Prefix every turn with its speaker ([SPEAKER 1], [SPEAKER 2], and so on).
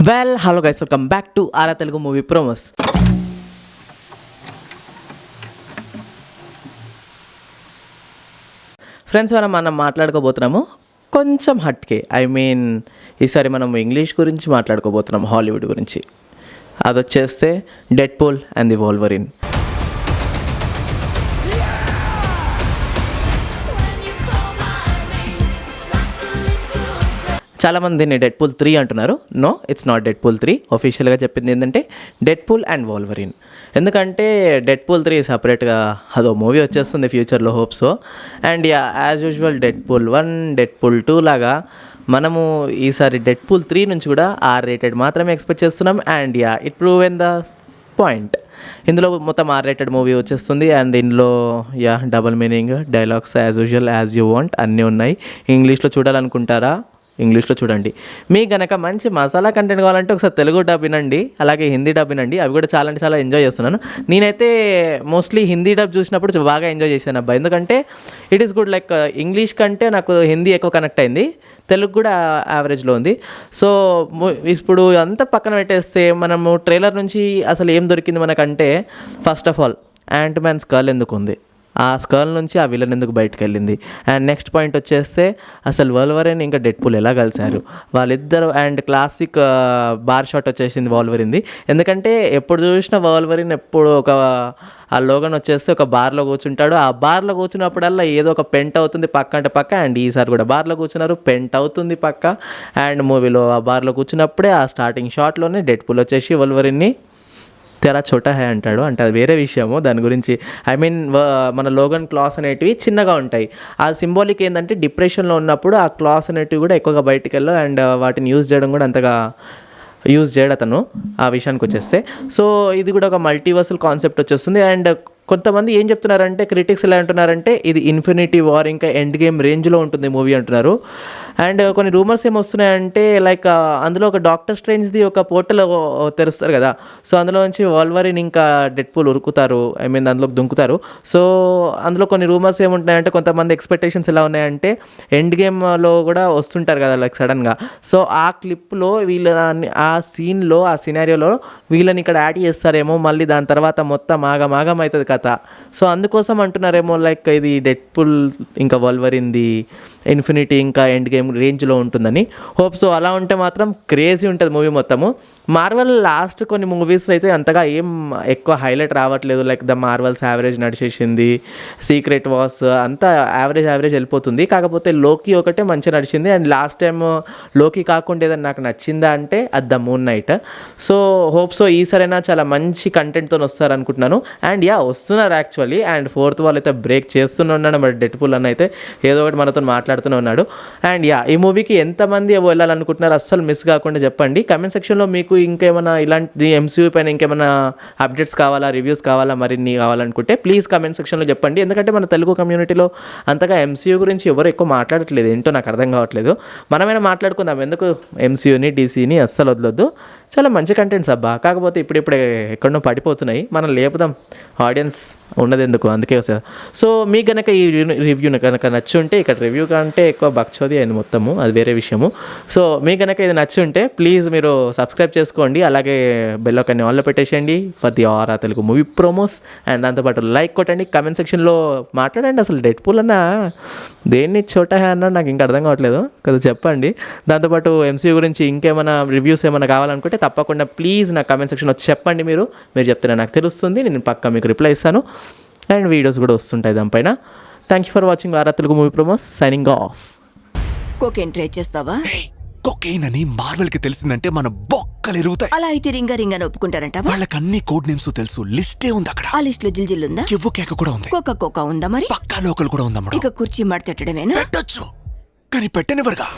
[SPEAKER 1] Hello guys, welcome back to aura Telugu movie promos. Friends, మనం మాట్లాడుకోబోతున్నాము కొంచెం హట్కే. ఈసారి మనం ఇంగ్లీష్ గురించి మాట్లాడుకోబోతున్నాం, హాలీవుడ్ గురించి. అది వచ్చేస్తే డెడ్పూల్ అండ్ ది వోల్వరిన్. చాలామంది దీన్ని డెడ్పూల్ 3 అంటున్నారు. No, it's not Deadpool 3. ఒఫీషియల్గా చెప్పింది ఏంటంటే డెడ్పూల్ అండ్ వోల్వరిన్. ఎందుకంటే డెడ్పూల్ 3 సపరేట్గా అదో మూవీ వచ్చేస్తుంది ఫ్యూచర్లో, hope so. And as usual Deadpool 1, Deadpool 2 లాగా మనము ఈసారి డెడ్పూల్ 3 నుంచి కూడా R-rated మాత్రమే ఎక్స్పెక్ట్ చేస్తున్నాం. And it proven the point. ఇందులో మొత్తం R-rated మూవీ వచ్చేస్తుంది. అండ్ ఇందులో double meaning dialogues as usual as you want అన్నీ ఉన్నాయి. ఇంగ్లీష్లో చూడాలనుకుంటారా, ఇంగ్లీష్లో చూడండి. మీకు కనుక మంచి మసాలా కంటెంట్ కావాలంటే ఒకసారి తెలుగు డబ్ వినండి, అలాగే హిందీ డబ్ వినండి. అవి కూడా చాలా అంటే చాలా ఎంజాయ్ చేస్తున్నాను. నేనైతే మోస్ట్లీ హిందీ డబ్ చూసినప్పుడు బాగా ఎంజాయ్ చేశాను అబ్బా, ఎందుకంటే it is good. Like English కంటే నాకు హిందీ ఎక్కువ కనెక్ట్ అయింది, తెలుగు కూడా యావరేజ్లో ఉంది. సో ఇప్పుడు అంతా పక్కన పెట్టేస్తే మనము ట్రైలర్ నుంచి అసలు ఏం దొరికింది మనకంటే, first of all ant man skull ఎందుకు ఉంది, ఆ స్కల్ నుంచి ఆ విలన్ ఎందుకు బయటకు వెళ్ళింది. అండ్ నెక్స్ట్ పాయింట్ వచ్చేస్తే అసలు వోల్వరిన్ ఇంకా డెడ్పూల్ ఎలా కలిశారు వాళ్ళిద్దరు. అండ్ క్లాసిక్ బార్ షాట్ వచ్చేసింది వోల్వరిన్ది. ఎందుకంటే ఎప్పుడు చూసినా వోల్వరిన్ ఎప్పుడు ఆ లోగన్ వచ్చేస్తే ఒక బార్లో కూర్చుంటాడు. ఆ బార్లో కూర్చున్నప్పుడల్లా ఏదో ఒక పెంట్ అవుతుంది పక్క అంటే పక్క. అండ్ ఈసారి కూడా బార్లో కూర్చున్నారు, పెంట్ అవుతుంది పక్క. అండ్ మూవీలో ఆ బార్లో కూర్చున్నప్పుడే ఆ స్టార్టింగ్ షాట్లోనే డెడ్పూల్ వచ్చేసి వోల్వరిన్ని తెరా చోటా హే అంటాడు. అంటే అది వేరే విషయము, దాని గురించి మన లోగన్ క్లాస్ అనేటివి చిన్నగా ఉంటాయి. ఆ సింబాలిక్ ఏంటంటే డిప్రెషన్లో ఉన్నప్పుడు ఆ క్లాస్ అనేటివి కూడా ఎక్కువగా బయటికి వెళ్ళవు. అండ్ వాటిని యూజ్ చేయడం కూడా అంతగా యూజ్ చేయడు అతను. ఆ విషయానికి వచ్చేస్తే సో ఇది కూడా ఒక మల్టీవర్సల్ కాన్సెప్ట్ వచ్చేస్తుంది. అండ్ కొంతమంది ఏం చెప్తున్నారంటే, క్రిటిక్స్ ఎలా అంటున్నారంటే ఇది ఇన్ఫినిటీ వార్ ఇంకా ఎండ్ గేమ్ రేంజ్లో ఉంటుంది మూవీ అంటున్నారు. అండ్ కొన్ని రూమర్స్ ఏమొస్తున్నాయంటే, లైక్ అందులో ఒక డాక్టర్ స్ట్రేంజ్ది ఒక పోర్టల్ తెరుస్తారు కదా, సో అందులో నుంచి వోల్వరిన్ ఇంకా డెడ్పూల్ ఉరుకుతారు, అందులోకి దుంకుతారు. సో అందులో కొన్ని రూమర్స్ ఏముంటున్నాయంటే, కొంతమంది ఎక్స్పెక్టేషన్స్ ఎలా ఉన్నాయంటే ఎండ్ గేమ్లో కూడా వస్తుంటారు కదా లైక్ సడన్గా. సో ఆ క్లిప్లో వీళ్ళని ఆ సీన్లో ఆ సినారియోలో వీళ్ళని ఇక్కడ యాడ్ చేస్తారేమో, మళ్ళీ దాని తర్వాత మొత్తం ఆగమాగం అవుతుంది కథ. సో అందుకోసం అంటున్నారేమో లైక్ ఇది డెడ్పూల్ ఇంకా వోల్వరిన్ది ఇన్ఫినిటీ ఇంకా ఎండ్ గేమ్ రేంజ్లో ఉంటుందని. Hope so. అలా ఉంటే మాత్రం క్రేజీ ఉంటుంది మూవీ మొత్తము. మార్వెల్ లాస్ట్ కొన్ని మూవీస్లో అయితే అంతగా ఏం ఎక్కువ హైలైట్ రావట్లేదు. లైక్ ద మార్వెల్స్ యావరేజ్ నడిచేసింది, సీక్రెట్ వార్స్ అంతా యావరేజ్ వెళ్ళిపోతుంది. కాకపోతే లోకి ఒకటే మంచిగా నడిచింది. అండ్ లాస్ట్ టైం లోకి కాకుండా ఏదైనా నాకు నచ్చిందా అంటే అది the moon night. So hope so ఈసారైనా చాలా మంచి కంటెంట్తో వస్తారు అనుకుంటున్నాను. అండ్ వస్తున్నారు యాక్చువల్లీ. అండ్ ఫోర్త్ వాళ్ళు అయితే బ్రేక్ చేస్తూనే ఉన్నాడు. మరి డెడ్పూల్ అన్న అయితే ఏదో ఒకటి మనతో మాట్లాడుతూనే ఉన్నాడు. అండ్ ఈ మూవీకి ఎంతమంది వెళ్ళాలనుకుంటున్నారు అస్సలు మిస్ కాకుండా చెప్పండి కమెంట్ సెక్షన్లో. మీకు ఇంకేమైనా ఇలాంటి MCU పైన ఇంకేమైనా అప్డేట్స్ కావాలా, రివ్యూస్ కావాలా, మరిన్ని కావాలనుకుంటే ప్లీజ్ కమెంట్ సెక్షన్లో చెప్పండి. ఎందుకంటే మన తెలుగు కమ్యూనిటీలో అంతగా MCU గురించి ఎవరు ఎక్కువ మాట్లాడట్లేదు, ఏంటో నాకు అర్థం కావట్లేదు. మనమైనా మాట్లాడుకుందాం, ఎందుకు MCUని DCని అస్సలు వదలొద్దు. చాలా మంచి కంటెంట్స్ అబ్బా. కాకపోతే ఇప్పుడిప్పుడే ఎక్కడో పడిపోతున్నాయి, మనం లేపుదాం, ఆడియన్స్ ఉన్నది ఎందుకు, అందుకే సార్. సో మీకు కనుక ఈ రివ్యూ కనుక నచ్చుంటే, ఇక్కడ రివ్యూ కంటే ఎక్కువ బక్చోది అయింది మొత్తము, అది వేరే విషయము. సో మీకు కనుక ఇది నచ్చుంటే ప్లీజ్ మీరు సబ్స్క్రైబ్ చేసుకోండి, అలాగే బెల్ ఐకాన్ని ఆన్లో పెట్టేసేయండి for the aura Telugu movie promos. And దాంతోపాటు లైక్ కొట్టండి, కమెంట్ సెక్షన్లో మాట్లాడండి. అసలు డెడ్పూల్ అన్న దేన్ని చోటా హే అన్నా నాకు ఇంకా అర్థం కావట్లేదు కదా, చెప్పండి. దాంతోపాటు MCU గురించి ఇంకేమైనా రివ్యూస్ ఏమైనా కావాలనుకుంటే తప్పకుండా ప్లీజ్ నా కమెంట్ సెక్షన్లో చెప్పండి. మీరు చెప్తే నాకు తెలుస్తుంది, నేను పక్కా మీకు రిప్లై ఇస్తాను. అండ్ వీడియోస్ కూడా వస్తుంటాయి దానిపైన. Thank you for watching aura Telugu movie promos, signing off.
[SPEAKER 2] Cocaine try చేస్తావా?
[SPEAKER 3] కొకైన్ అని మార్వెల్ కి తెలిసిందంటే మన బొక్కలు ఎరుగుతాయి.
[SPEAKER 2] అలా అయితే రింగా అని ఒప్పుకుంటారంట.
[SPEAKER 3] వాళ్ళకి అన్ని కోడ్ నేమ్స్ తెలుసు, లిస్టే ఉంది అక్కడ.
[SPEAKER 2] ఆ లిస్ట్ లో జిల్జిల్ ఉందా?
[SPEAKER 3] కివ్వు కేక కూడా ఉంది.
[SPEAKER 2] కోకా ఉందా? మరి
[SPEAKER 3] పక్కా లోకల్ కూడా ఉందమ్మా.
[SPEAKER 2] ఇక కుర్చీ మడతెట్టడమేనా?
[SPEAKER 3] పెట్టొచ్చు కానీ పెట్టనివ్వరుగా.